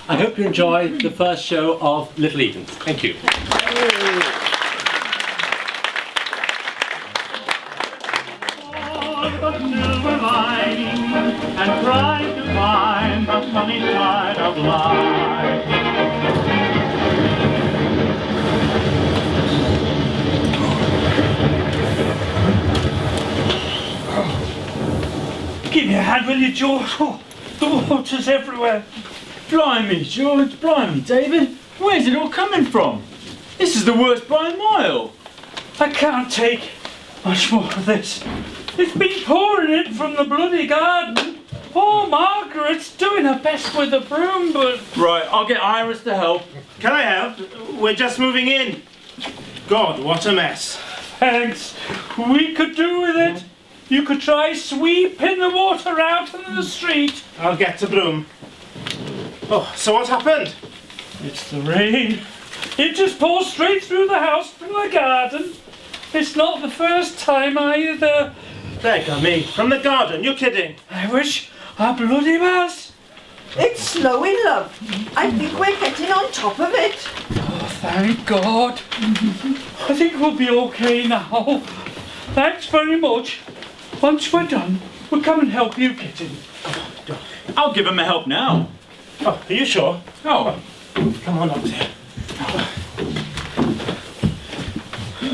I hope you enjoy the first show of Little Edens. Thank you. And trying to find the sunny side of life. Give me a hand, will you, George? Oh, the water's everywhere. Blimey, George, blimey, David. Where's it all coming from? This is the worst blind mile. I can't take much more of this. It's been pouring in from the bloody garden. Poor Margaret's doing her best with the broom, but... Right, I'll get Iris to help. Can I help? We're just moving in. God, what a mess. Thanks. We could do with it. You could try sweeping the water out into the street. I'll get the broom. Oh, so what happened? It's the rain. It just pours straight through the house from the garden. It's not the first time either. Beggar me, from the garden, you're kidding. I wish I bloody was. It's snowing, love. I think we're getting on top of it. Oh, thank God. I think we'll be okay now. Thanks very much. Once we're done, we'll come and help you, kitten. I'll give him a help now. Oh, are you sure? Oh. Come on up there.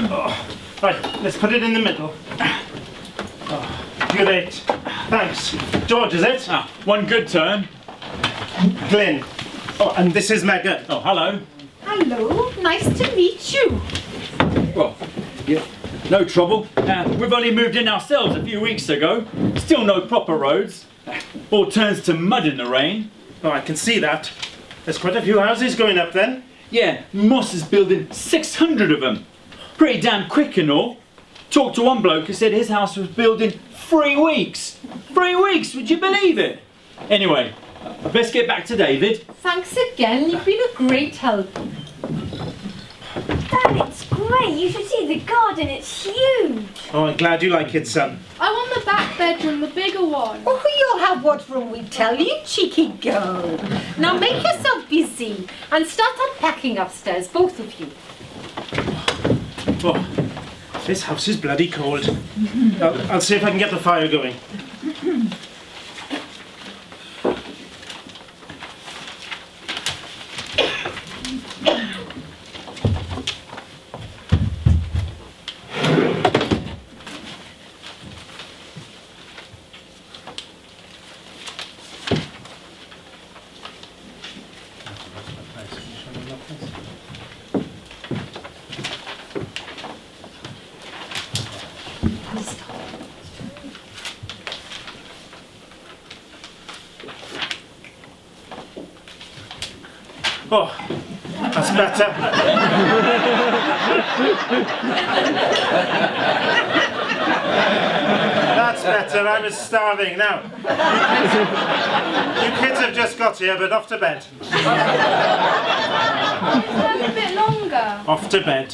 Oh. Right, let's put it in the middle. Oh, great. Thanks. George, is it? Ah, one good turn. Glyn. Oh, and this is Megan. Oh, hello. Hello, nice to meet you. Well, yeah, no trouble. We've only moved in ourselves a few weeks ago. Still no proper roads. All turns to mud in the rain. Oh, I can see that. There's quite a few houses going up then. Yeah, Moss is building 600 of them. Pretty damn quick and all. Talked to one bloke who said his house was built in 3 weeks. 3 weeks, would you believe it? Anyway, I best get back to David. Thanks again, you've been a great help. Dad, it's great. You should see the garden. It's huge. Oh, I'm glad you like it, son. I want the back bedroom, the bigger one. Oh, you'll have what room we tell you, cheeky girl. Now make yourself busy and start unpacking upstairs, both of you. Oh, this house is bloody cold. I'll see if I can get the fire going. Oh, that's better. That's better. I was starving. Now, you kids have just got here, but off to bed. A bit longer. Off to bed.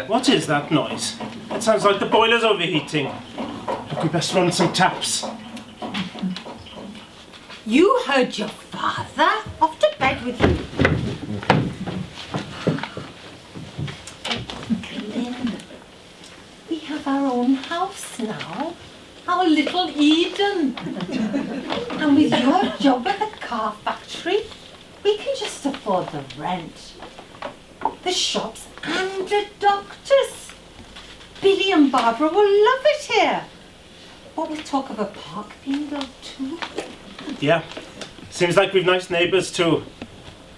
What is that noise? It sounds like the boiler's overheating. Look, we best run some taps. You heard your father. Off to bed with you. Glyn, we have our own house now. Our little Eden. And with your job at the car factory, we can just afford the rent, the shops and the doctors. Billy and Barbara will love it here. What with talk of a park being built too. Yeah, seems like we've nice neighbours too.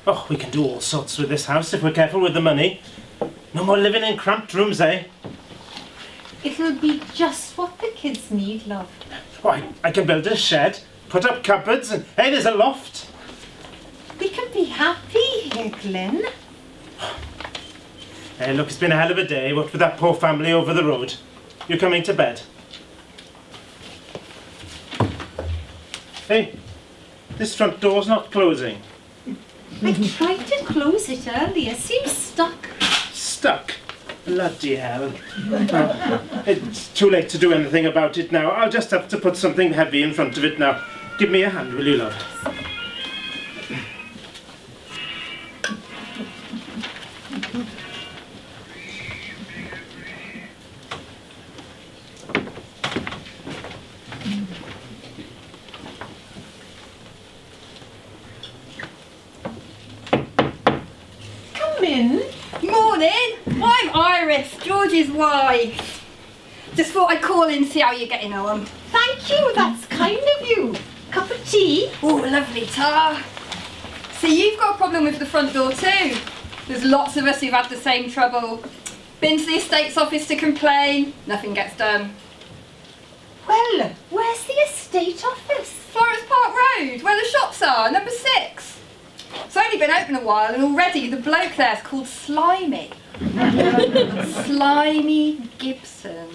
Oh, we can do all sorts with this house if we're careful with the money. No more living in cramped rooms, eh? It'll be just what the kids need, love. Oh, I can build a shed, put up cupboards, and hey, there's a loft. We can be happy here, Glyn. Hey, look, it's been a hell of a day, what with that poor family over the road. You're coming to bed. Hey, this front door's not closing. I tried to close it earlier. Seems stuck. Stuck? Bloody hell. Oh, it's too late to do anything about it now. I'll just have to put something heavy in front of it now. Give me a hand, will you, love? Iris, George's wife. Just thought I'd call in and see how you're getting on. Thank you, that's kind of you. Cup of tea? Oh, lovely, Tar. See, you've got a problem with the front door too. There's lots of us who've had the same trouble. Been to the estate's office to complain, nothing gets done. Well, where's the estate office? Florence Park Road, where the shops are, number 6. It's only been open a while and already the bloke there's called Slimy. Slimy Gibson.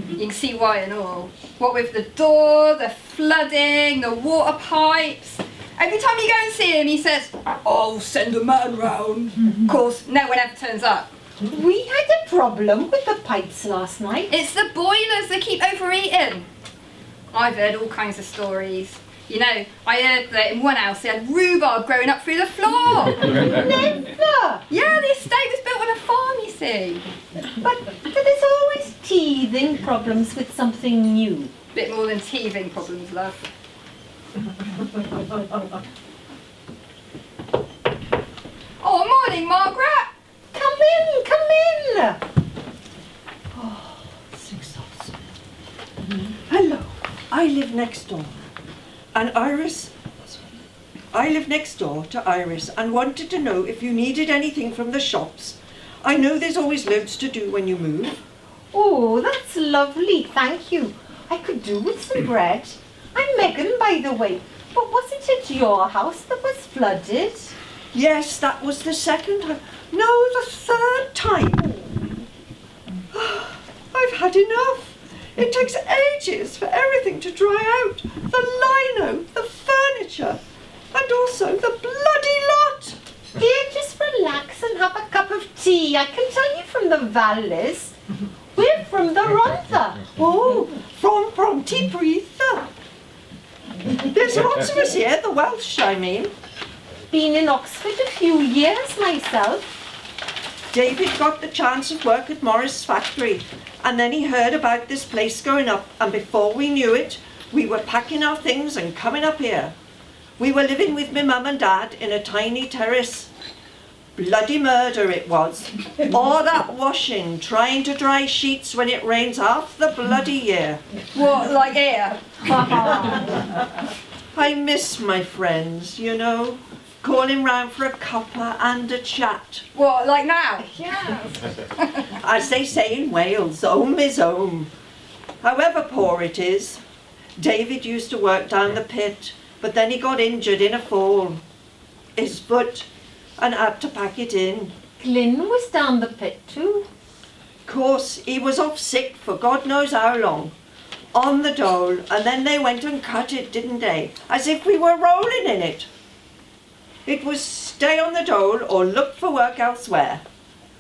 You can see why and all. What with the door, the flooding, the water pipes. Every time you go and see him, he says, "I'll send a man round." Of course, no one ever turns up. We had a problem with the pipes last night. It's the boilers that keep overeating. I've heard all kinds of stories. You know, I heard that in one house they had rhubarb growing up through the floor. Never! Yeah, the estate was built on a farm, you see. But there's always teething problems with something new. Bit more than teething problems, love. Oh, morning, Margaret. Come in, come in! Oh, 6 hours. Hello, I live next door. And I live next door to Iris and wanted to know if you needed anything from the shops. I know there's always loads to do when you move. Oh, that's lovely, thank you. I could do with some bread. I'm Megan, by the way. But wasn't it your house that was flooded? Yes, that was the second time. No, the third time. I've had enough. It takes ages for everything to dry out. The lino, the furniture, and also the bloody lot. Here, just relax and have a cup of tea. I can tell you from the valleys. We're from the Rhondda. Oh, from Pontypridd. There's lots of us here, the Welsh, I mean. Been in Oxford a few years myself. David got the chance of work at Morris' factory, and then he heard about this place going up, and before we knew it, we were packing our things and coming up here. We were living with my mum and dad in a tiny terrace. Bloody murder it was. All that washing, trying to dry sheets when it rains half the bloody year. What, like here? I miss my friends, you know. Calling round for a cuppa and a chat. What, like now? Yeah. As they say in Wales, home is home. However poor it is. David used to work down the pit, but then he got injured in a fall. His foot, and had to pack it in. Glyn was down the pit too. Course, he was off sick for God knows how long. On the dole, and then they went and cut it, didn't they? As if we were rolling in it. It was stay on the dole or look for work elsewhere.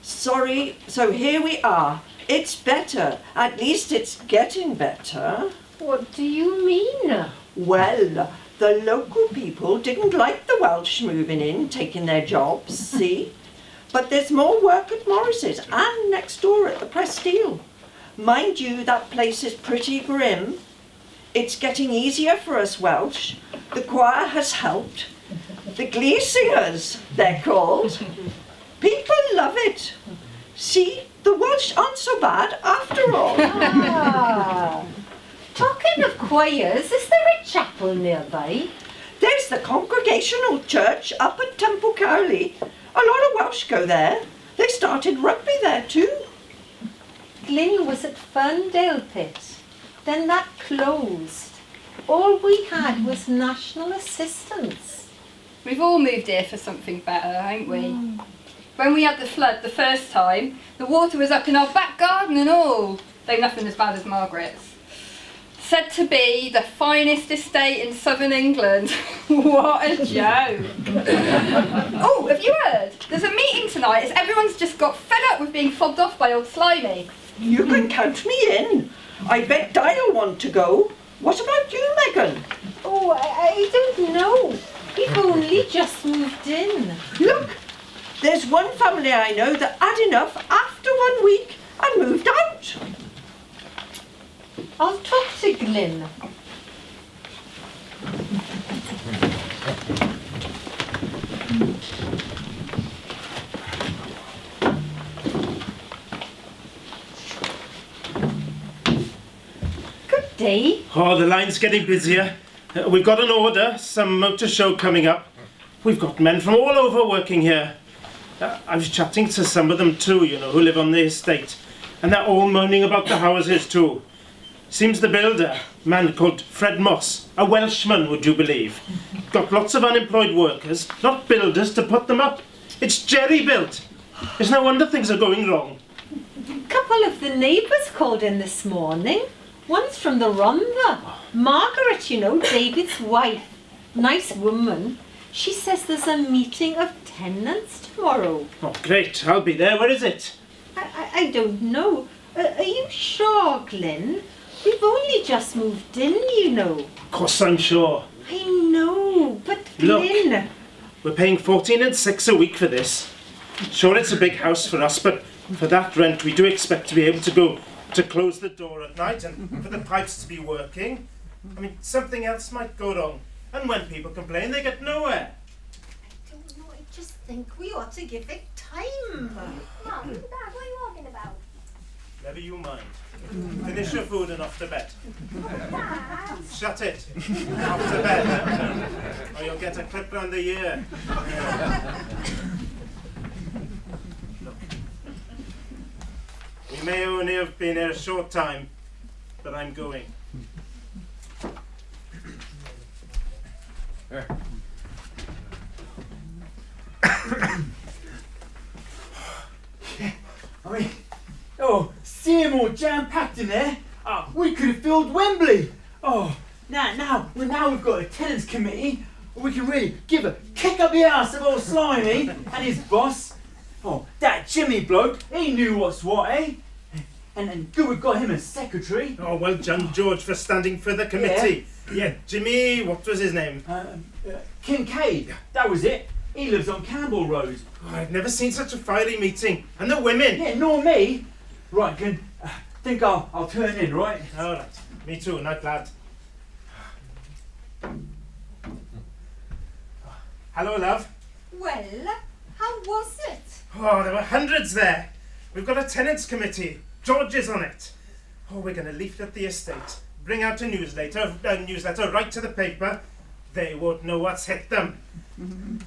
Sorry, so here we are. It's better. At least it's getting better. What do you mean? Well, the local people didn't like the Welsh moving in, taking their jobs, see? But there's more work at Morris's and next door at the Press Steel. Mind you, that place is pretty grim. It's getting easier for us Welsh. The choir has helped. The glee singers, they're called. People love it. See, the Welsh aren't so bad after all. Ah. Talking of choirs, is there a chapel nearby? There's the Congregational Church up at Temple Cowley. A lot of Welsh go there. They started rugby there too. Glyn was at Ferndale Pit. Then that closed. All we had was national assistance. We've all moved here for something better, haven't we? When we had the flood the first time, the water was up in our back garden and all, though nothing as bad as Margaret's. Said to be the finest estate in southern England. What a joke. Oh, have you heard? There's a meeting tonight as everyone's just got fed up with being fobbed off by old Slimy. You can count me in. I bet Di'll want to go. What about you, Megan? Oh, I don't know. We've only just moved in. Look, there's one family I know that had enough after 1 week and moved out. I'll talk to Glyn. day? Oh, the line's getting busier. We've got an order, some motor show coming up. We've got men from all over working here. I was chatting to some of them too, you know, who live on the estate. And they're all moaning about the houses too. Seems the builder, a man called Fred Moss, a Welshman, would you believe, got lots of unemployed workers, not builders, to put them up. It's jerry-built. It's no wonder things are going wrong. A couple of the neighbours called in this morning. One's from the Rhondda. Margaret, you know, David's wife. Nice woman. She says there's a meeting of tenants tomorrow. Oh, great. I'll be there. Where is it? I don't know. Are you sure, Glyn? We've only just moved in, you know. Of course I'm sure. I know, but Glyn... Look, we're paying 14 and 6 a week for this. Sure, it's a big house for us, but for that rent we do expect to be able to close the door at night and for the pipes to be working. I mean, something else might go wrong. And when people complain, they get nowhere. I don't know, I just think we ought to give it time. Mum, Dad, what are you talking about? Never you mind. Finish your food and off to bed. Dad! Shut it. Off to bed. Or you'll get a clip round the ear. Look. We may only have been here a short time, but I'm going. I mean, oh, see them all jam-packed in there. We could have filled Wembley. Oh, now we've got a tenants committee. We can really give a kick up the arse of old Slimy and his boss. Oh, that Jimmy bloke, he knew what's what, eh? And good we've got him as secretary. Oh, well done, George, for standing for the committee. Yeah, Jimmy, what was his name? Kincaid, that was it. He lives on Campbell Road. Oh, I've never seen such a fiery meeting. And the women. Yeah, nor me. Right, Glenn, think I'll turn in, right? All right. Me too, night lad. Hello, love. Well, how was it? Oh, there were hundreds there. We've got a tenants committee. George is on it. Oh, we're going to leaflet the estate. Bring out a newsletter right to the paper. They won't know what's hit them. I'm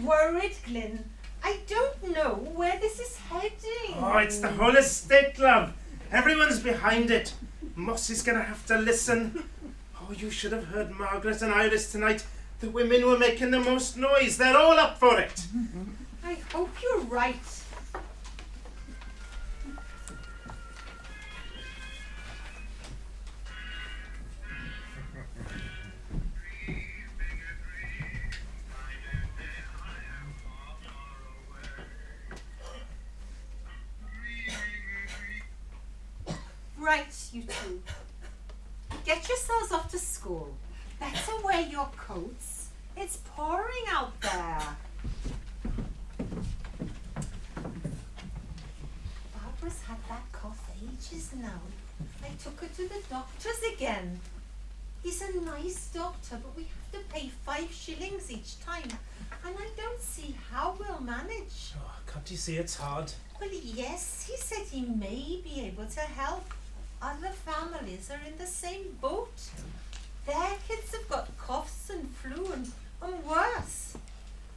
worried, Glyn. I don't know where this is heading. Oh, it's the whole estate, love. Everyone's behind it. Moss is going to have to listen. Oh, you should have heard Margaret and Iris tonight. The women were making the most noise. They're all up for it. I hope you're right. Right, you two. Get yourselves off to school. Better wear your coats. It's pouring out there. Barbara's had that cough ages now. I took her to the doctor's again. He's a nice doctor, but we have to pay 5 shillings each time. And I don't see how we'll manage. Oh, can't you see it's hard? Well, yes, he said he may be able to help. Other families are in the same boat. Their kids have got coughs and flu and worse.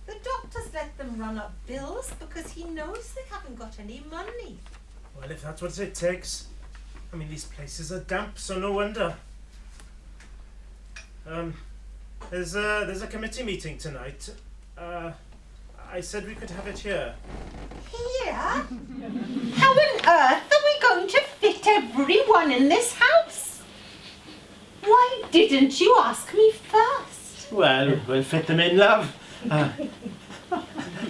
The doctor's let them run up bills because he knows they haven't got any money. Well, if that's what it takes. I mean, these places are damp, so no wonder. There's a committee meeting tonight. I said we could have it here. Here? How on earth are we going to fit everyone in this house? Why didn't you ask me first? Well, we'll fit them in, love.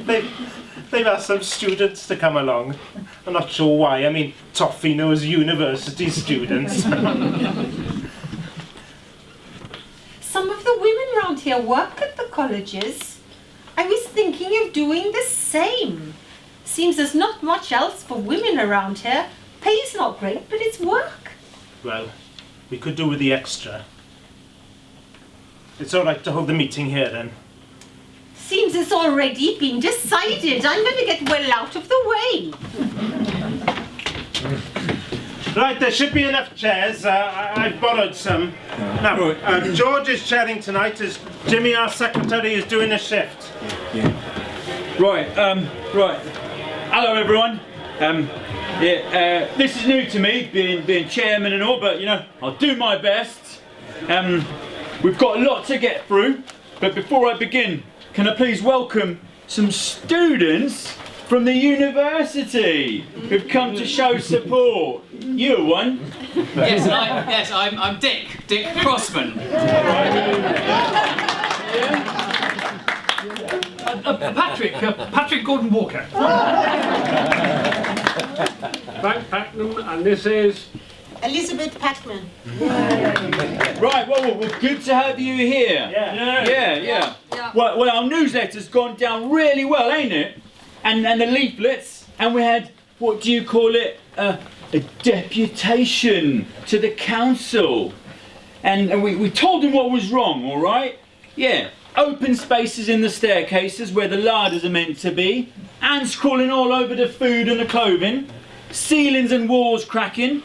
They've asked some students to come along. I'm not sure why. I mean, Toffee knows university students. Some of the women round here work at the colleges. I was thinking of doing the same. Seems there's not much else for women around here. Pay's not great, but it's work. Well, we could do with the extra. It's all right to hold the meeting here, then. Seems it's already been decided. I'm going to get well out of the way. Right, there should be enough chairs. I've borrowed some. Now, George is chairing tonight as Jimmy, our secretary, is doing a shift. Right, right. Hello everyone. This is new to me, being chairman and all, but you know, I'll do my best. We've got a lot to get through, but before I begin, can I please welcome some students from the university who've come to show support. You're one. Yes, I'm Dick Crossman. Patrick Gordon Walker. Frank Packnam, and this is Elizabeth Packman. Right, well, good to have you here. Yeah. Well, our newsletter's gone down really well, ain't it? And the leaflets, and we had, what do you call it, a deputation to the council. And we told them what was wrong, all right? Yeah, open spaces in the staircases where the larders are meant to be, ants crawling all over the food and the clothing, ceilings and walls cracking,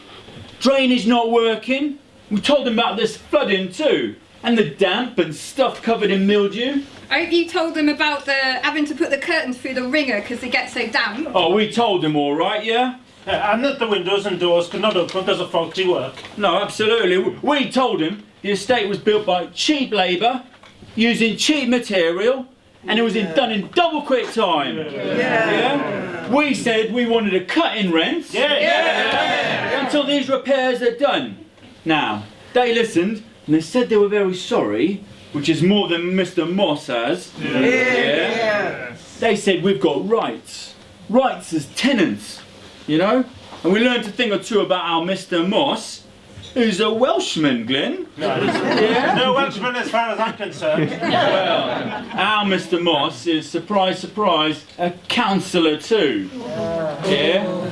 drainage not working. We told them about this flooding too, and the damp and stuff covered in mildew. I hope you told them about having to put the curtains through the ringer because they get so damp. Oh, we told them all right, yeah? And that the windows and doors could not open because of faulty work. No, absolutely. We told them the estate was built by cheap labour, using cheap material, and it was done in double quick time. Yeah. We said we wanted a cut in rent. Until these repairs are done. Now, they listened and they said they were very sorry, which is more than Mr. Moss has. They said we've got rights as tenants, you know? And we learned a thing or two about our Mr. Moss, who's a Welshman, Glenn. No Welshman as far as I'm concerned. Well, our Mr. Moss is, surprise, surprise, a councillor too.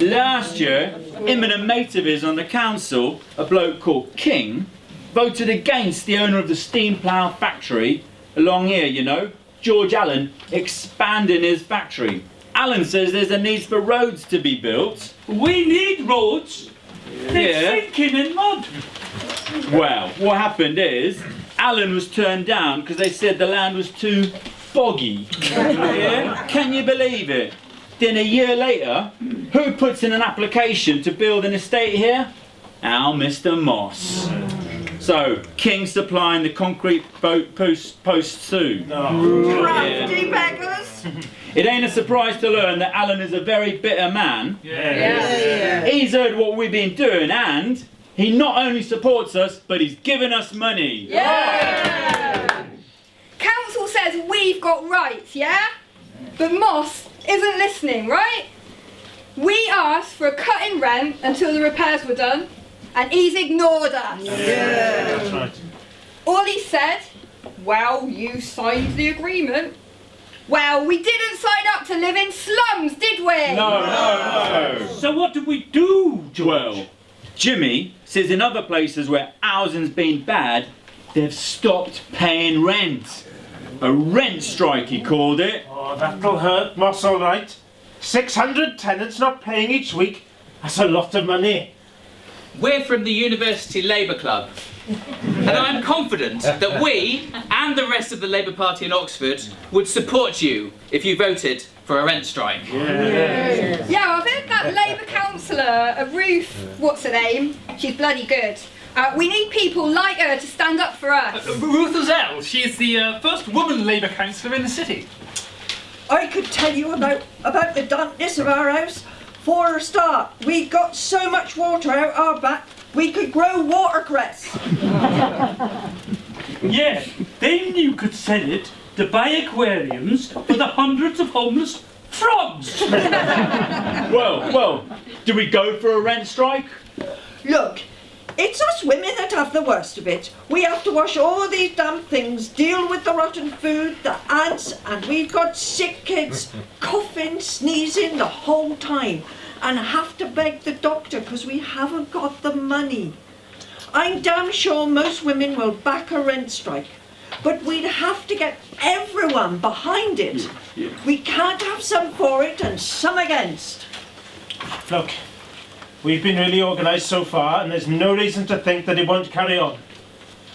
Last year, him and a mate of his on the council, a bloke called King, voted against the owner of the steam plough factory along here, you know, George Allen, expanding his factory. Allen says there's a need for roads to be built. We need roads. They're sinking in mud. Well, what happened is, Allen was turned down because they said the land was too boggy. Can you believe it? Then a year later, who puts in an application to build an estate here? Our Mr. Moss. So, King supplying the concrete posts too. Crafty beggars! It ain't a surprise to learn that Alan is a very bitter man. He's heard what we've been doing and he not only supports us, but he's given us money. Council says we've got rights, yeah? But Moss isn't listening, right? We asked for a cut in rent until the repairs were done, and he's ignored us. That's right. All he said, well, you signed the agreement. Well, we didn't sign up to live in slums, did we? No. So what did we do, George? Well, Jimmy says in other places where housing's been bad, they've stopped paying rent. A rent strike, he called it. Oh, that'll hurt Moss, all right. 600 tenants not paying each week. That's a lot of money. We're from the University Labour Club, and I'm confident that we and the rest of the Labour Party in Oxford would support you if you voted for a rent strike. Yeah, I've heard that Labour councillor, Ruth, what's her name? She's bloody good. We need people like her to stand up for us. Ruth Azell, she's the first woman Labour councillor in the city. I could tell you about the dampness of our house. For a start, we got so much water out our back, we could grow watercress. Yeah, then you could sell it to buy aquariums for the hundreds of homeless frogs. Well, do we go for a rent strike? Look, it's us women that have the worst of it. We have to wash all these damn things, deal with the rotten food, the ants, and we've got sick kids, coughing, sneezing the whole time, and have to beg the doctor because we haven't got the money. I'm damn sure most women will back a rent strike, but we'd have to get everyone behind it. We can't have some for it and some against. Look, We've been really organised so far, and there's no reason to think that it won't carry on.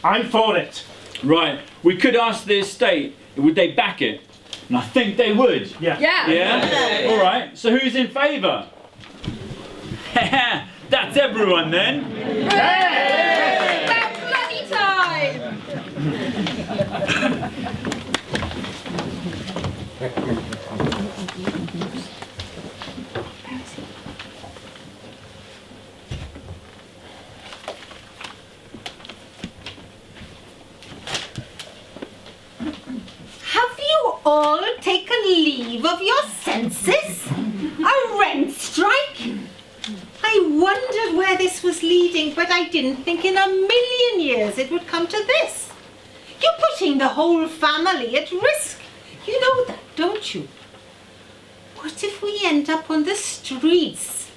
I'm for it. Right, we could ask the estate, would they back it? And I think they would. Yeah. Yeah? All right, so who's in favour? That's everyone then. Hey! About bloody time! Have you all taken leave of your senses? A rent strike? I wondered where this was leading, but I didn't think in a million years it would come to this. You're putting the whole family at risk. You know that, don't you? What if we end up on the streets?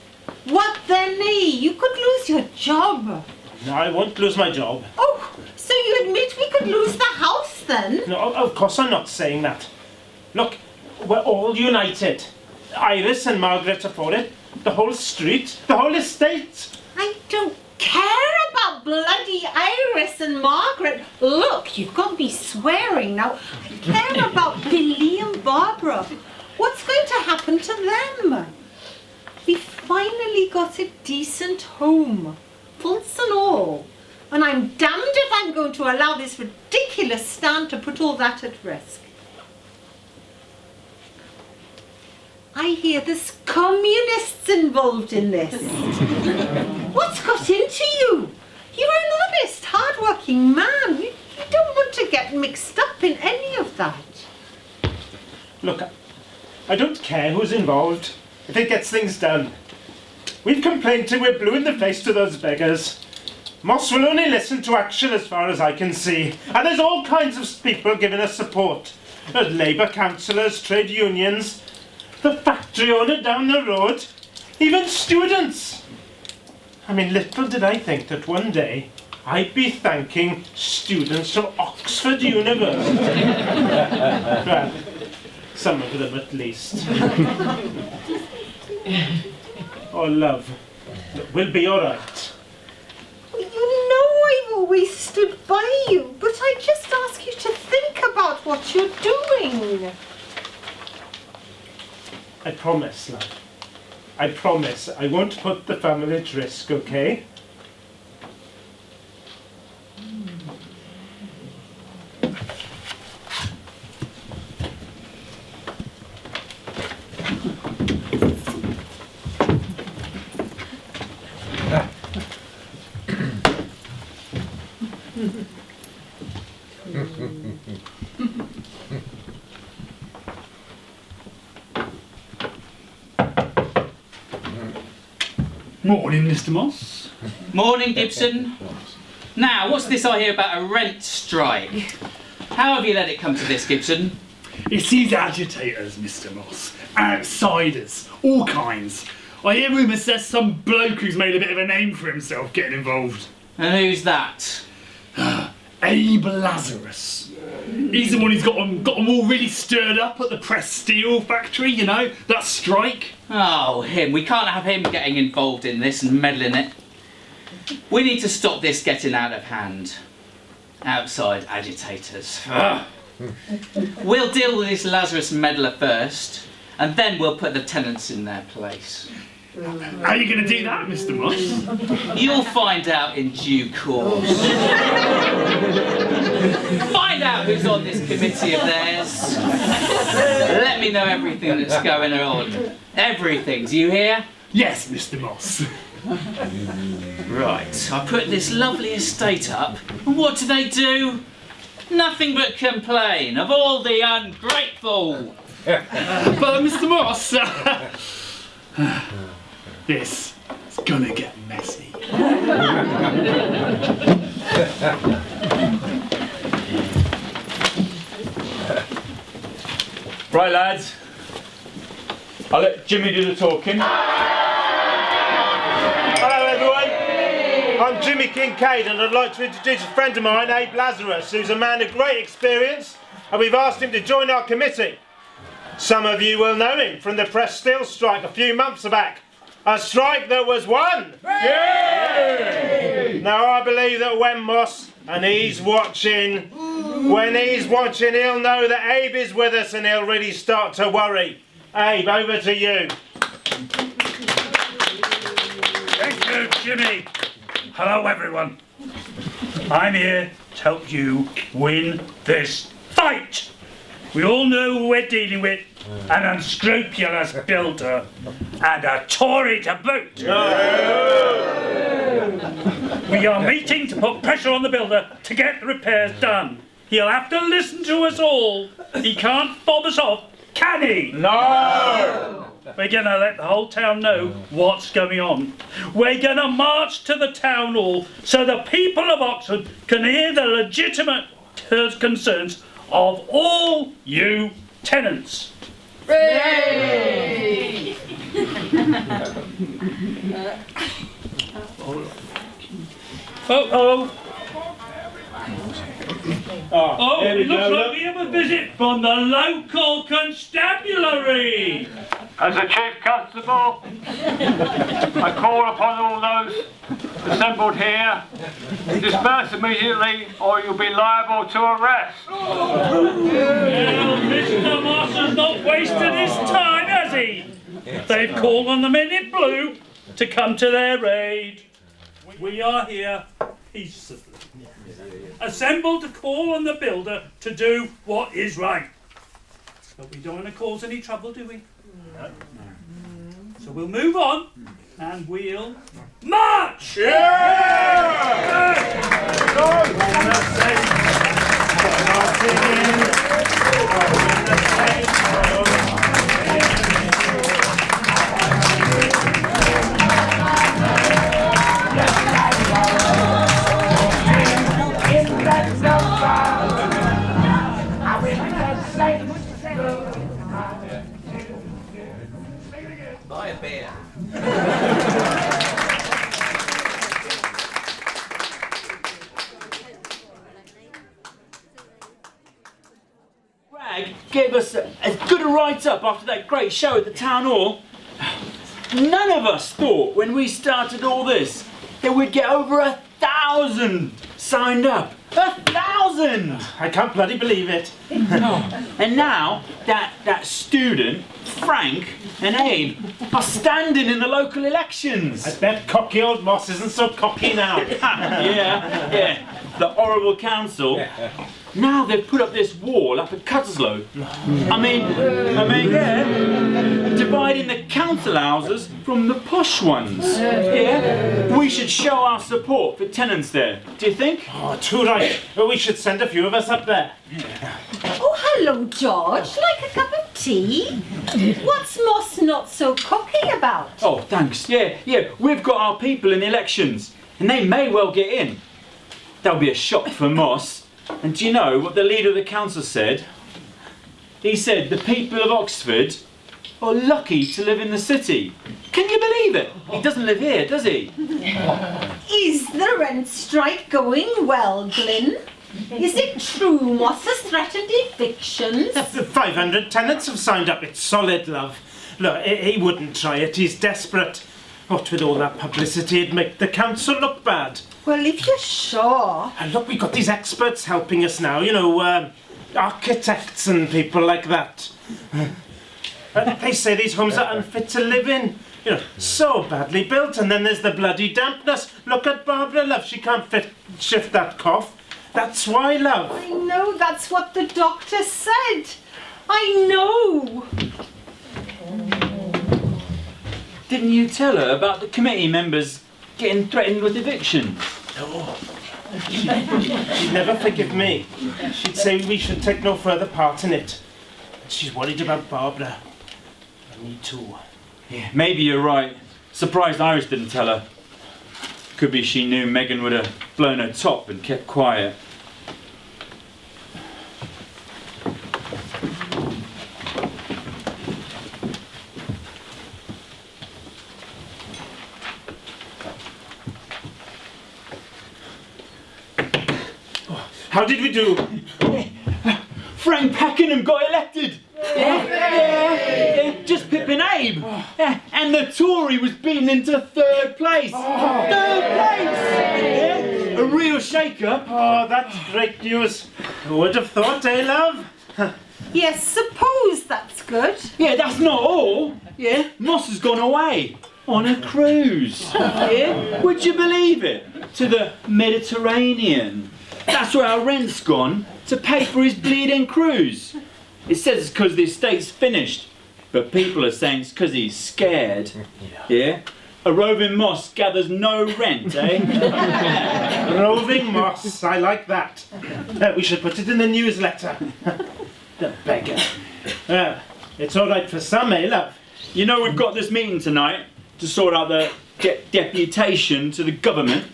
What then, You could lose your job. No, I won't lose my job. Oh, so you admit we could lose the house then? No, of course I'm not saying that. Look, we're all united. Iris and Margaret are for it. The whole street, the whole estate. I don't care about bloody Iris and Margaret. Look, you've got me swearing now. I care about Billy and Barbara. What's going to happen to them? We finally got a decent home, faults and all. And I'm damned if I'm going to allow this ridiculous stand to put all that at risk. I hear there's communists involved in this. What's got into you? You're an honest, hard-working man. You don't want to get mixed up in any of that. Look, I don't care who's involved, if it gets things done. We've complained till we're blue in the face to those beggars. Moss will only listen to action as far as I can see. And there's all kinds of people giving us support. There's Labour councillors, trade unions, the factory owner down the road, even students. I mean, little did I think that one day I'd be thanking students from Oxford University. Well, some of them at least. Oh, love, we'll be all right. You know I've always stood by you, but I just ask you to think about what you're doing. I promise, love. I promise I won't put the family at risk, okay? Morning, Mr. Moss. Morning, Gibson. Now, what's this I hear about a rent strike? How have you let it come to this, Gibson? It's these agitators, Mr. Moss. Outsiders, all kinds. I hear rumours there's some bloke who's made a bit of a name for himself getting involved. And who's that? Abe Lazarus. He's the one who's got them all really stirred up at the pressed steel factory, you know, that strike. Oh, him. We can't have him getting involved in this and meddling it. We need to stop this getting out of hand. Outside agitators. We'll deal with this Lazarus meddler first, and then we'll put the tenants in their place. How are you going to do that, Mr. Moss? You'll find out in due course. Find out who's on this committee of theirs. Let me know everything that's going on. Everything, do you hear? Yes, Mr. Moss. Right, I put this lovely estate up, and what do? Nothing but complain of all the ungrateful. But Mr. Moss, this is gonna get messy. Right, lads. I'll let Jimmy do the talking. Hello, everyone. I'm Jimmy Kincaid, and I'd like to introduce a friend of mine, Abe Lazarus, who's a man of great experience, and we've asked him to join our committee. Some of you will know him from the press steel strike a few months back. a strike that was won. Yay! Now I believe that when Moss, and he's watching, when he's watching, he'll know that Abe is with us and he'll really start to worry. Abe, over to you. Thank you, Jimmy. Hello, everyone. I'm here to help you win this fight. We all know who we're dealing with. An unscrupulous builder and a Tory to boot. We are meeting to put pressure on the builder to get the repairs done. He'll have to listen to us all. He can't fob us off, can he? No! We're going to let the whole town know what's going on. We're going to march to the town hall so the people of Oxford can hear the legitimate concerns of all you tenants. Hooray! Oh, it looks like we have a visit from the local constabulary. As a Chief Constable, I call upon all those assembled here, disperse immediately or you'll be liable to arrest. Well, Mr. Moss has not wasted his time, has he? They've called on the men in blue to come to their aid. We are here peaceably, assembled to call on the builder to do what is right. But we don't want to cause any trouble, do we? No. So we'll move on and we'll march! Buy a beer. Bragg gave us as good a write-up after that great show at the town hall. None of us thought when we started all this that we'd get over 1,000 signed up. 1,000! I can't bloody believe it. And now that student, Frank and Abe are standing in the local elections. I bet cocky old Moss isn't so cocky now. yeah. The horrible council. Now they've put up this wall up at Cutterslow. I mean, yeah, dividing the council houses from the posh ones. Yeah, we should show our support for tenants there. Do you think? Oh, too right. Well, we should send a few of us up there. Oh, hello, George. Like a cup of tea? What's Moss not so cocky about? Oh, thanks. Yeah, we've got our people in the elections, and they may well get in. That'll be a shock for Moss. And do you know what the leader of the council said? He said the people of Oxford are lucky to live in the city. Can you believe it? He doesn't live here, does he? Is the rent strike going well, Glyn? Is it true Moss has threatened evictions? 500 tenants have signed up. It's solid, love. Look, he wouldn't try it. He's desperate. What with all that publicity, it'd make the council look bad. Well, if you're sure. And look, we've got these experts helping us now. You know, architects and people like that. They say these homes are unfit to live in. You know, so badly built. And then there's the bloody dampness. Look at Barbara, love. She can't shift that cough. That's why, love. I know, that's what the doctor said. I know. Didn't you tell her about the committee members getting threatened with eviction? No. She'd never forgive me. She'd say we should take no further part in it. She's worried about Barbara. And me too. Yeah, maybe you're right. Surprised Iris didn't tell her. Could be she knew Megan would have blown her top and kept quiet. How did we do? Frank Pakenham got elected! Yeah, just Pip and Abe! Yeah, And the Tory was beaten into third place. Third place! Yeah? A real shake-up. Oh, that's great news. Who would have thought, eh, love? Yes, suppose that's good. Yeah, that's not all. Yeah, Moss has gone away on a cruise. Yeah, would you believe it? To the Mediterranean. That's where our rent's gone to pay for his bleeding cruise. It says it's because the estate's finished, but people are saying it's because he's scared. Yeah? A roving Moss gathers no rent, eh? Roving Moss, I like that. We should put it in the newsletter. The beggar. It's all right for some, eh, love? You know we've got this meeting tonight to sort out the deputation to the government.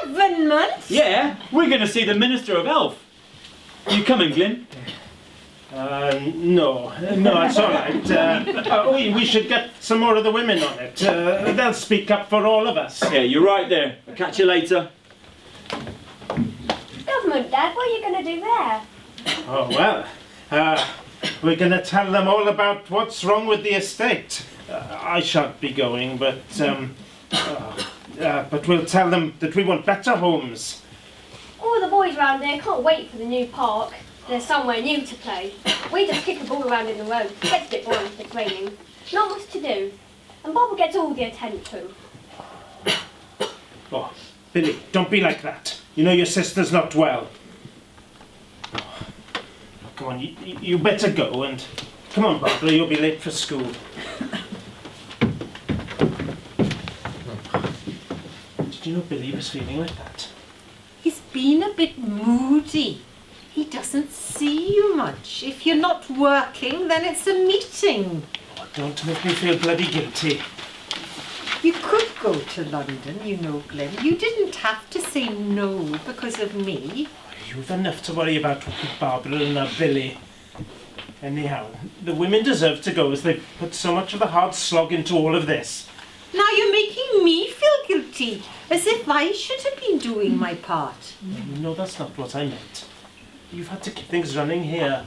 Government? Yeah, we're going to see the Minister of Health. You coming, Glyn? No, it's all right. We should get some more of the women on it. They'll speak up for all of us. Yeah, you're right there. I'll catch you later. Government, Dad, what are you going to do there? Oh, well, we're going to tell them all about what's wrong with the estate. I shan't be going, but we'll tell them that we want better homes. All the boys round here can't wait for the new park. There's somewhere new to play. We just kick a ball around in the road. Gets a bit boring if it's raining. Not much to do. And Bob gets all the attention. Oh, Billy, don't be like that. You know your sister's not well. Oh, come on, you better go and... Come on, Barbara, you'll be late for school. Did you know Billy was feeling like that? He's been a bit moody. He doesn't see you much. If you're not working, then it's a meeting. Oh, don't make me feel bloody guilty. You could go to London, you know, Glenn. You didn't have to say no because of me. You've enough to worry about with Barbara and Billy. Anyhow, the women deserve to go as they've put so much of the hard slog into all of this. Now you're making me feel guilty, as if I should have been doing my part. No, that's not what I meant. You've had to keep things running here.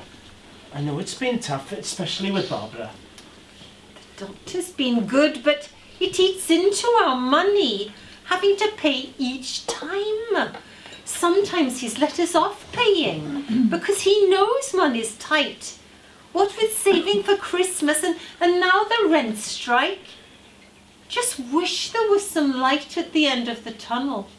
I know it's been tough, especially with Barbara. The doctor's been good, but it eats into our money, having to pay each time. Sometimes he's let us off paying, because he knows money's tight. What with saving for Christmas and now the rent strike. Just wish there was some light at the end of the tunnel.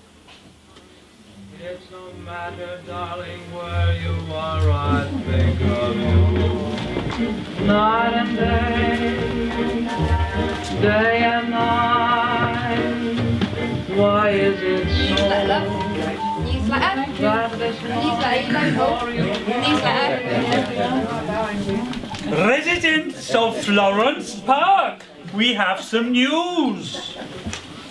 It's no matter, darling, where you are, I think of you. Night and day and night. Why is it so Residents of Florence Park, we have some news.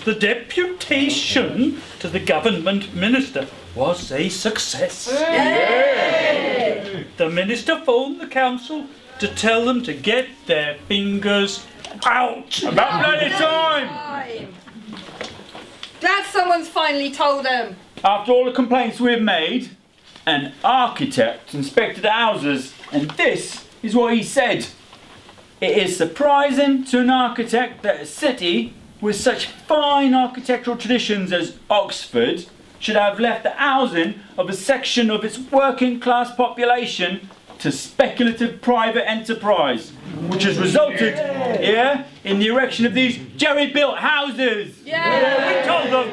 The deputation to the government minister was a success. Yay! The minister phoned the council to tell them to get their fingers out. About bloody time! Glad someone's finally told them. After all the complaints we've made, an architect inspected the houses, and this is what he said. It is surprising to an architect that a city with such fine architectural traditions as Oxford should have left the housing of a section of its working class population to speculative private enterprise, which has resulted in the erection of these jerry-built houses. We told them.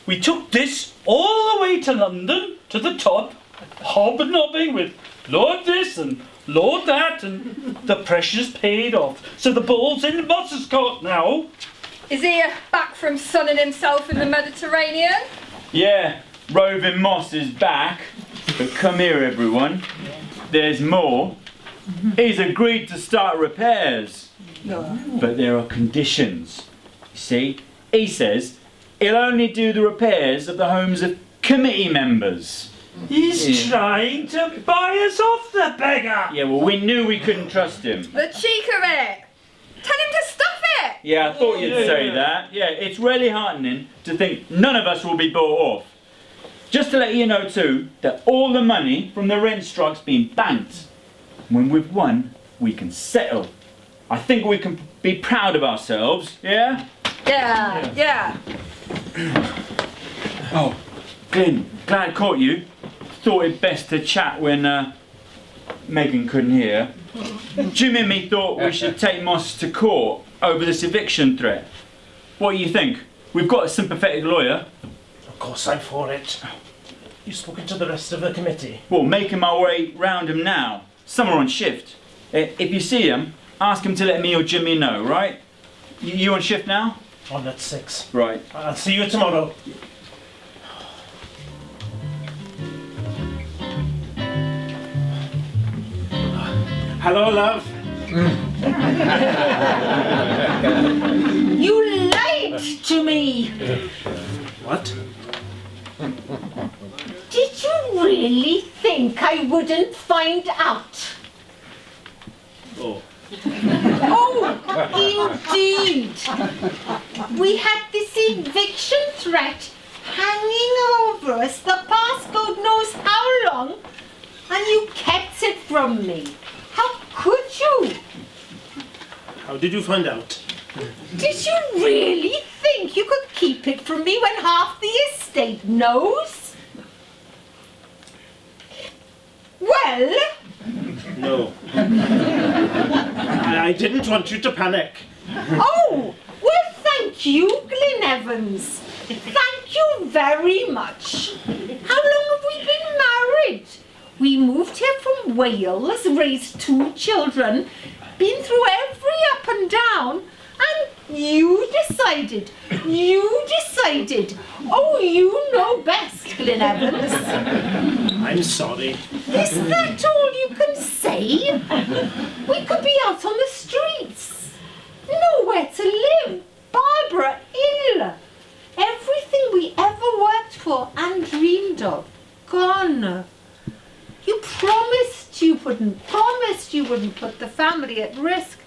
We took this all the way to London, to the top, hobnobbing with Lord this and Lord that, and the pressure's paid off. So the ball's in Moss's court now. Is he back from sunning himself in the Mediterranean? Yeah, roving Moss is back. But come here, everyone. There's more. He's agreed to start repairs. But there are conditions. You see, he says he'll only do the repairs of the homes of committee members. He's trying to buy us off, the beggar! Yeah, well, we knew we couldn't trust him. The cheek of it! Tell him to stuff it! Yeah, I thought you'd say that. Yeah, it's really heartening to think none of us will be bought off. Just to let you know too, that all the money from the rent strike's been banked. When we've won, we can settle. I think we can be proud of ourselves, yeah? Yeah. Oh, Glyn, glad I caught you. Thought it best to chat when Megan couldn't hear. Jim and me thought we should take Moss to court over this eviction threat. What do you think? We've got a sympathetic lawyer. Of course I'm for it. You've spoken to the rest of the committee? Well, making my way round him now. Some are on shift. If you see him, ask him to let me or Jimmy know, right? You on shift now? On at 6. Right. I'll see you tomorrow. Hello, love. You lied to me! What? Did you really think I wouldn't find out? Oh. Oh, indeed! We had this eviction threat hanging over us the past God knows how long, and you kept it from me. How could you? How did you find out? Did you really think you could keep it from me when half the estate knows? Well... No. I didn't want you to panic. Oh! Well, thank you, Glyn Evans. Thank you very much. How long have we been married? We moved here from Wales, raised 2 children, been through every up and down, and you decided. Oh, you know best, Glyn Evans. I'm sorry. Is that all you can say? We could be out on the streets. Nowhere to live. Barbara ill. Everything we ever worked for and dreamed of. Gone. You promised you wouldn't put the family at risk.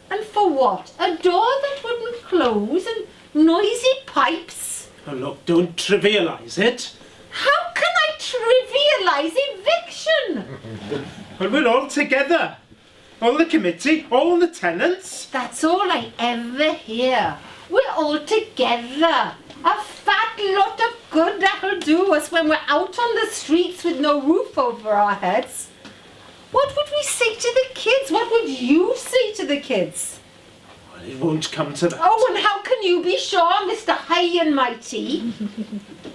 And for what? A door that wouldn't close and noisy pipes? Oh, look, don't trivialise it. How can I trivialise eviction? Well, we're all together. All the committee, all the tenants. That's all I ever hear. We're all together. A fat lot of good that'll do us when we're out on the streets with no roof over our heads. What would we say to the kids? What would you say to the kids? Well, it won't come to that. Oh, and how can you be sure, Mr. High and Mighty?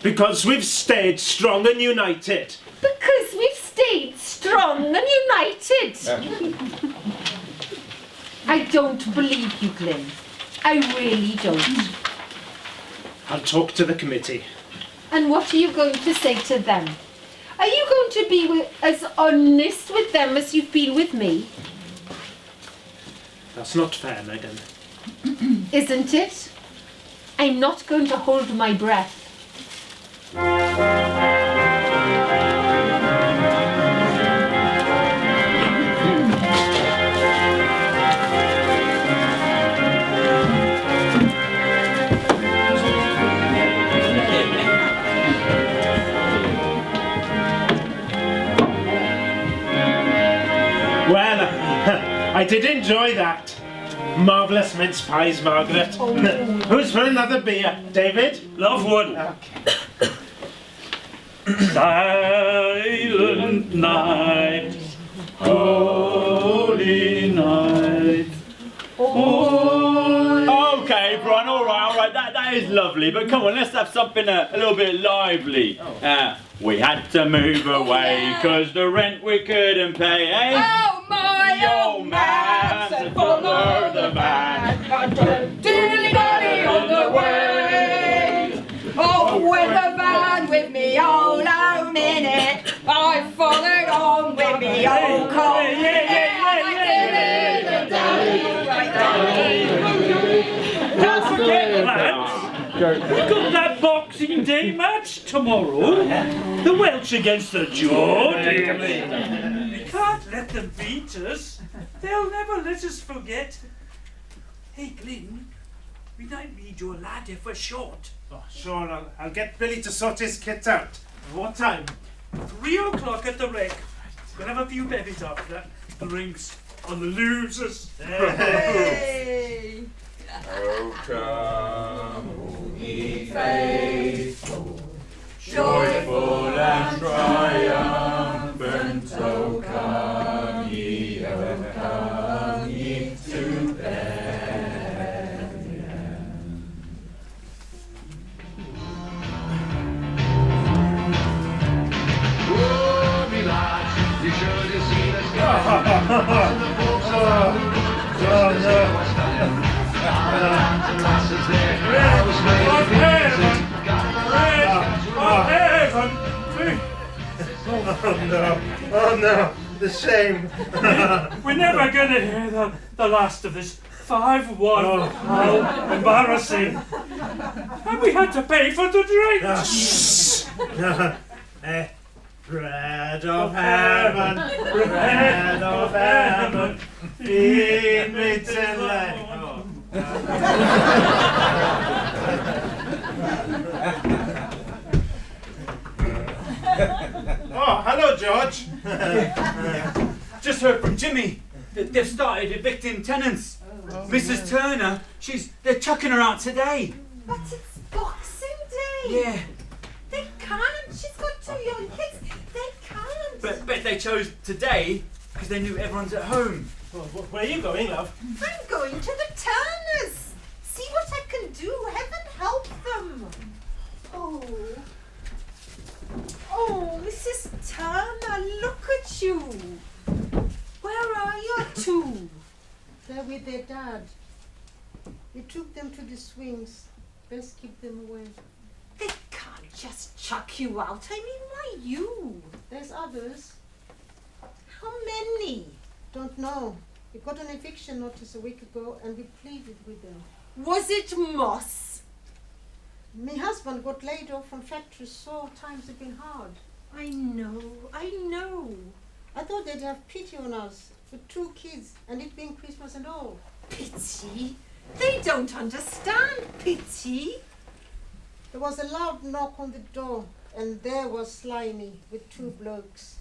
Because we've stayed strong and united. Because we've stayed strong and united. I don't believe you, Glyn. I really don't. I'll talk to the committee. And what are you going to say to them? Are you going to be as honest with them as you've been with me? That's not fair, Megan. Isn't it? I'm not going to hold my breath. Well, I did enjoy that. Marvellous mince pies, Margaret. Who's for another beer? David? Love one. Silent night, holy night. Oh. Okay, Brian, all right, that is lovely, but come on, let's have something a little bit lively. We had to move away because the rent we couldn't pay, eh? Oh my old man said follow the van, dilly-dally on the way. Oh, with the van with me old home in it, I followed on with me old coat. Don't forget, lads, we've got that Boxing Day match tomorrow. The Welsh against the Geordies. We can't let them beat us. They'll never let us forget. Hey, Glyn, we might need your ladder for short. Oh, sure, I'll get Billy to sort his kit out. What time? 3 o'clock at the Rec. We'll have a few bevies after. Drinks. on the losers. Hey. Oh, come, ye faithful, joyful and triumphant, oh, come ye to Bethlehem. Oh, me lads, you should have seen us Oh no, the shame. We're never going to hear the last of this 5-1. How embarrassing. And we had to pay for the drinks. Bread of heaven, bread of heaven, feed me till I... Oh, hello, George. Just heard from Jimmy that they've started evicting tenants. Mrs. Turner, they're chucking her out today. But it's Boxing Day. Yeah. They can't. She's got 2 young kids. They can't. But they chose today because they knew everyone's at home. Well, where are you going, love? I'm going to the Turners. See what I can do. Heaven help them. Oh, Mrs. Turner, look at you. Where are your two? They're with their dad. We took them to the swings. Best keep them away. They can't just chuck you out. I mean, why you? There's others. How many? Don't know. We got an eviction notice a week ago and we pleaded with them. Was it Moss? My husband got laid off from factory, so times have been hard. I know. I thought they'd have pity on us with 2 kids and it being Christmas and all. Pity? They don't understand pity. There was a loud knock on the door and there was Slimy with 2 blokes.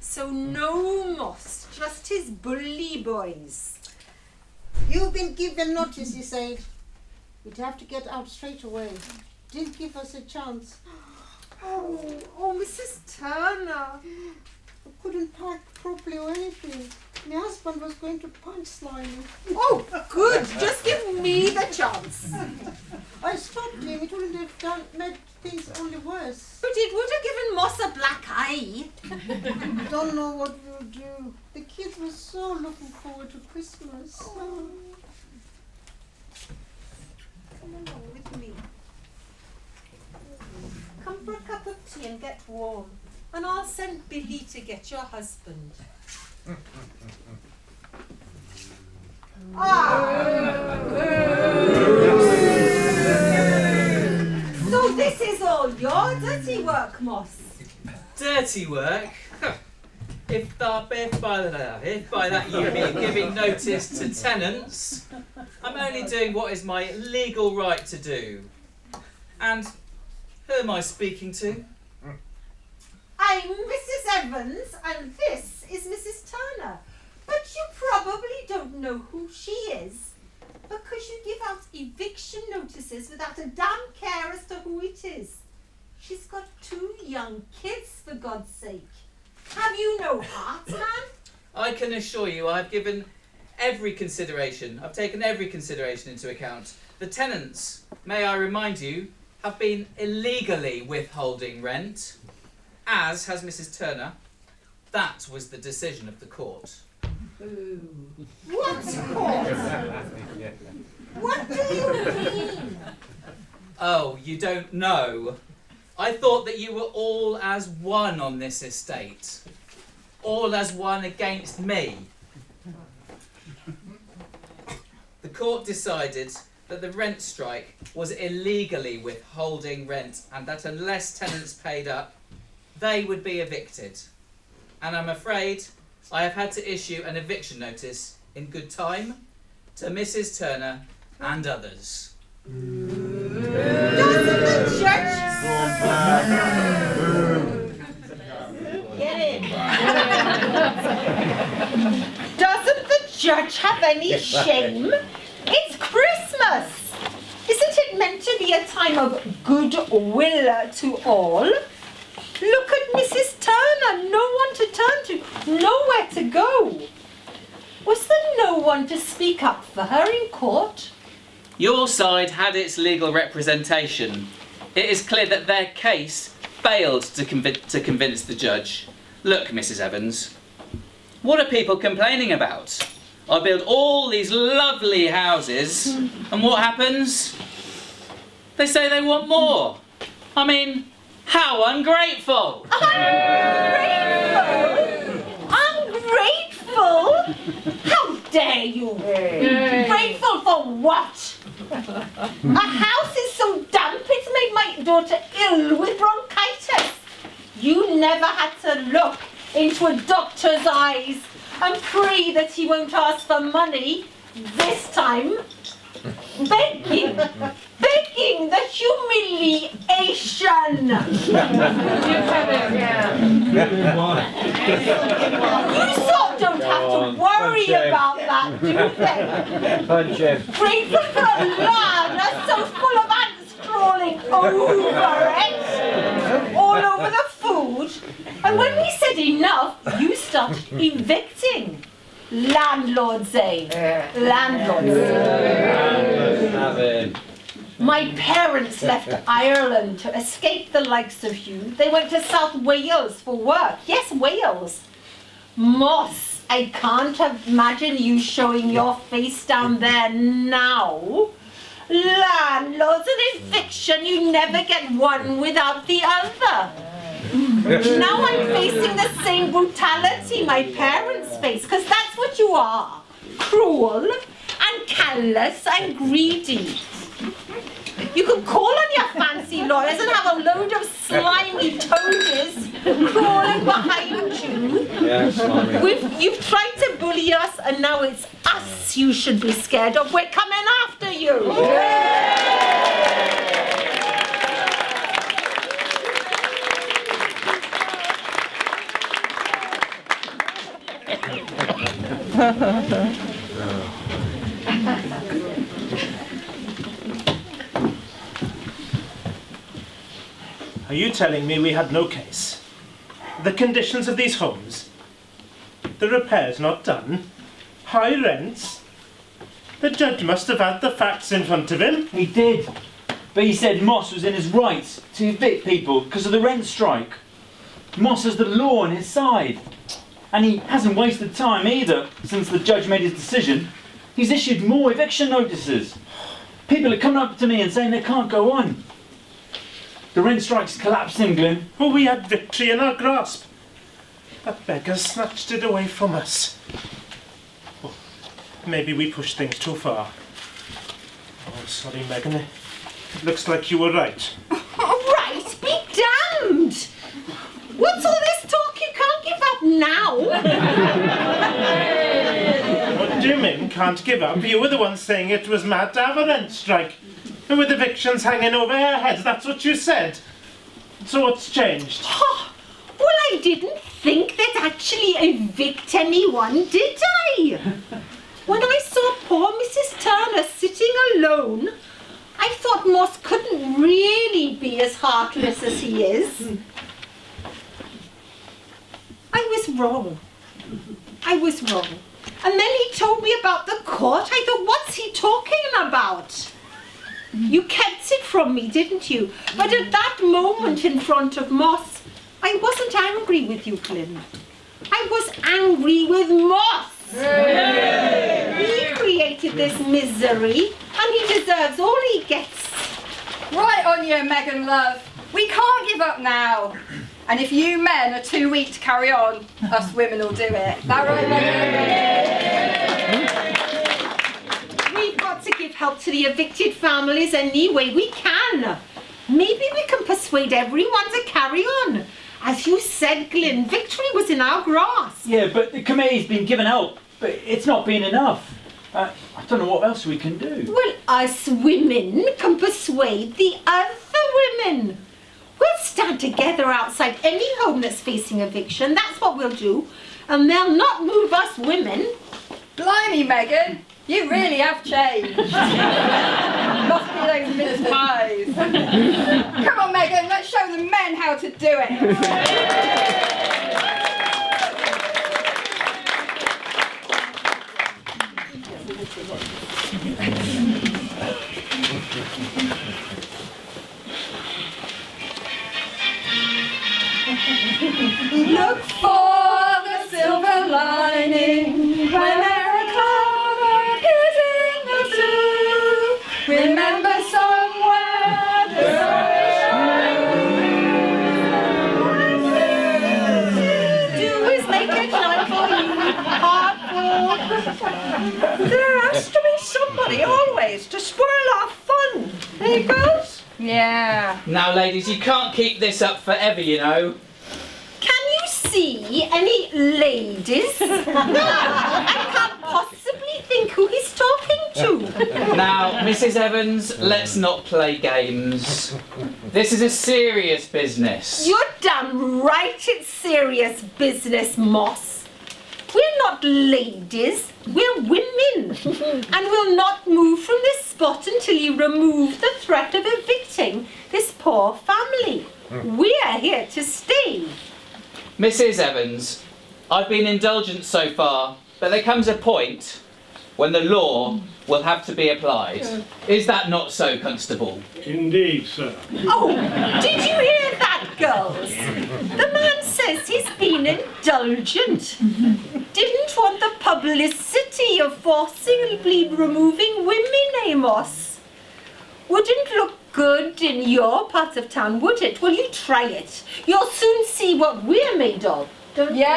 So no Moss, just his bully boys. You've been given notice, he said. We'd have to get out straight away. Didn't give us a chance. Oh, Mrs. Turner. I couldn't pack properly or anything. My husband was going to punch Slimy. Oh, good. Just give me the chance. I stopped him. It wouldn't have made things only worse. But it would have given Moss a black eye. Don't know what we'll do. The kids were so looking forward to Christmas. Come along with me. Come for a cup of tea and get warm. And I'll send Billy to get your husband. So this is all your dirty work, Moss? Dirty work? If by that you mean giving notice to tenants, I'm only doing what is my legal right to do. And who am I speaking to? I'm Mrs. Evans, and this is Mrs. Turner. But you probably don't know who she is, because you give out eviction notices without a damn care as to who it is. She's got 2 young kids, for God's sake. Have you no heart, man? I can assure you I've taken every consideration into account. The tenants, may I remind you, have been illegally withholding rent, as has Mrs. Turner. That was the decision of the court. What court? What do you mean? Oh, you don't know? I thought that you were all as one on this estate. All as one against me. The court decided that the rent strike was illegally withholding rent and that unless tenants paid up, they would be evicted. And I'm afraid I have had to issue an eviction notice in good time to Mrs. Turner and others. Doesn't the church... Get in. Doesn't the any shame. It's Christmas. Isn't it meant to be a time of goodwill to all? Look at Mrs. Turner, no one to turn to, nowhere to go. Was there no one to speak up for her in court? Your side had its legal representation. It is clear that their case failed to convince the judge. Look, Mrs. Evans, what are people complaining about? I build all these lovely houses, and what happens? They say they want more. I mean, how ungrateful! Ungrateful? How dare you? Grateful for what? A house is so damp it's made my daughter ill with bronchitis. You never had to look into a doctor's eyes and pray that he won't ask for money this time. Begging the humiliation. You sort don't have to worry about that, do they? Grateful for a lard that's so full of ants crawling over it, all over the food. And when we said enough, you started evicting. Landlords, eh? Landlords. My parents left Ireland to escape the likes of you. They went to South Wales for work. Yes, Wales. Moss, I can't imagine you showing your face down there now. Landlords and eviction, you never get one without the other. Now I'm facing the same brutality my parents face, because that's what you are. Cruel and callous and greedy. You could call on your fancy lawyers and have a load of slimy toadies crawling behind you. Yeah, slimy. You've tried to bully us, and now it's us you should be scared of. We're coming after you. Are you telling me we had no case? The conditions of these homes? The repairs not done? High rents? The judge must have had the facts in front of him. He did. But he said Moss was in his rights to evict people because of the rent strike. Moss has the law on his side. And he hasn't wasted time either since the judge made his decision. He's issued more eviction notices. People are coming up to me and saying they can't go on. The rent strike's collapsing, Glyn. Well, we had victory in our grasp. That beggar snatched it away from us. Oh, maybe we pushed things too far. Oh, sorry, Megan. It looks like you were right. Right, be damned! What's all this talk? You can't give up now. What do you mean, can't give up? You were the one saying it was mad to have a rent strike. And with evictions hanging over our heads, that's what you said. So what's changed? Oh, well, I didn't think they'd actually evict anyone, did I? When I saw poor Mrs. Turner sitting alone, I thought Moss couldn't really be as heartless as he is. I was wrong. And then he told me about the court. I thought, what's he talking about? You kept it from me, didn't you? But at that moment in front of Moss, I wasn't angry with you, Glyn. I was angry with Moss. He created this misery, and he deserves all he gets. Right on you, Megan, love. We can't give up now. And if you men are too weak to carry on, us women will do it. That right, Megan? We've got to give help to the evicted families any way we can. Maybe we can persuade everyone to carry on. As you said, Glyn, victory was in our grasp. Yeah, but the committee's been given help, but it's not been enough. I don't know what else we can do. Well, us women can persuade the other women. We'll stand together outside any home that's facing eviction. That's what we'll do. And they'll not move us women. Blimey, Megan, you really have changed. Must be those mince pies. Come on, Megan, let's show the men how to do it. Look for the silver lining when a cloud appears in the blue. Remember somewhere the Do is make it life for you, hard work. There has to be somebody always to spoil our fun. There goes. Yeah. Now, ladies, you can't keep this up forever, you know. Can you see any ladies? No, I can't possibly think who he's talking to. Now, Mrs. Evans, let's not play games. This is a serious business. You're damn right it's serious business, Moss. We're not ladies, we're women. And we'll not move from this spot until you remove the threat of evicting this poor family. We're here to stay. Mrs. Evans, I've been indulgent so far, but there comes a point when the law will have to be applied. Is that not so, Constable? Indeed, sir. Oh, did you hear that, girls? The man says he's been indulgent. Didn't want the publicity of forcibly removing women, Amos. Wouldn't look good in your part of town, would it? Well, you try it. You'll soon see what we're made of. Don't you? I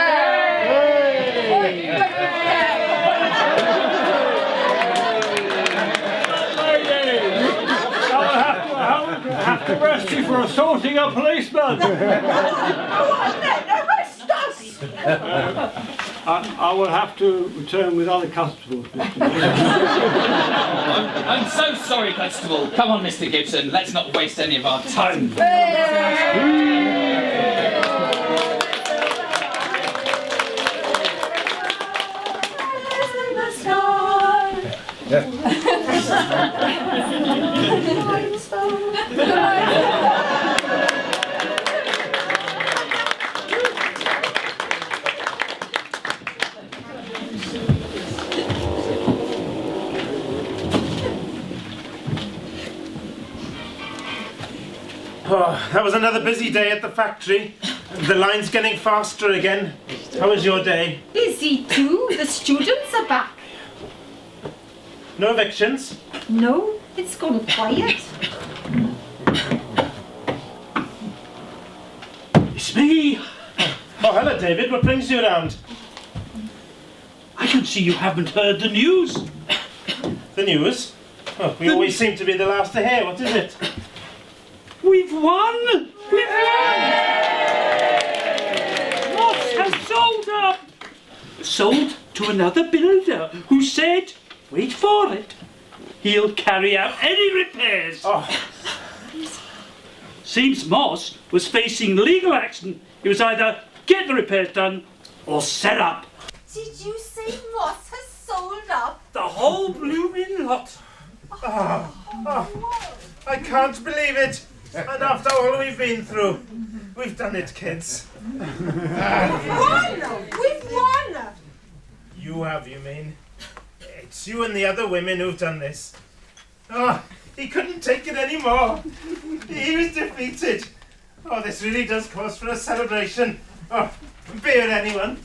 have to arrest you for assaulting a policeman. Go on then, arrest us. I will have to return with other constables, Mr. I'm so sorry, Constable. Come on, Mr. Gibson, let's not waste any of our time. Oh, that was another busy day at the factory. The line's getting faster again. How was your day? Busy too. The students are back. No evictions? No, it's gone quiet. It's me. Oh, hello, David. What brings you around? I can see you haven't heard the news. The news? Oh, we always seem to be the last to hear. What is it? We've won! We've won! Moss has sold up! Sold to another builder who said, wait for it, he'll carry out any repairs. Oh. Seems Moss was facing legal action. He was either get the repairs done or sell up. Did you say Moss has sold up? The whole blooming lot. I can't believe it. And after all we've been through, we've done it, kids. We've won! We've won! You have, you mean? It's you and the other women who've done this. Oh, he couldn't take it anymore. He was defeated. Oh, this really does cause for a celebration. Oh, beer, anyone?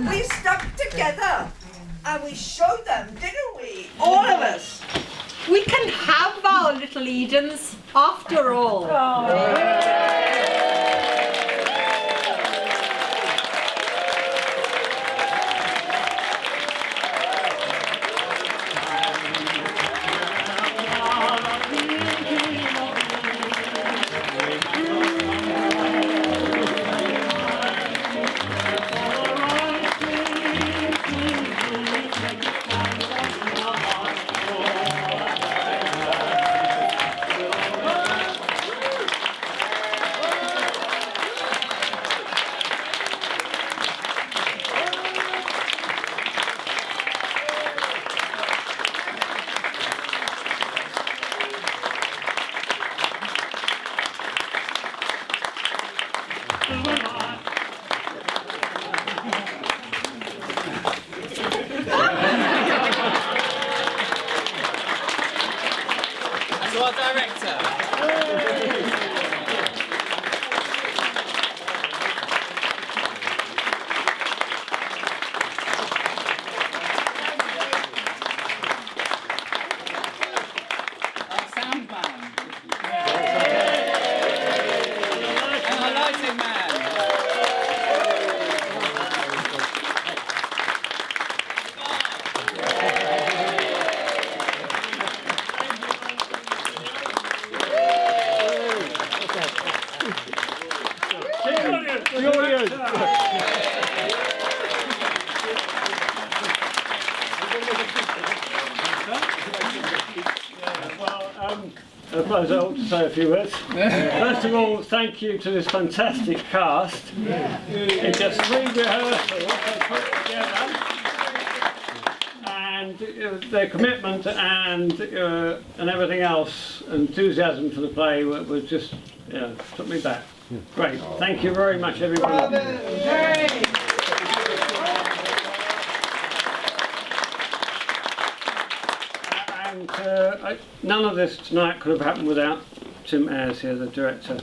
We stuck together and we showed them, didn't we? All of us. We can have our little Edens after all. suppose I ought to say a few words. First of all, thank you to this fantastic cast. In just 3 rehearsals they put together, and their commitment and everything else, enthusiasm for the play was just, took me back. Great. Thank you very much, everybody. None of this tonight could have happened without Tim Eyres here, the director.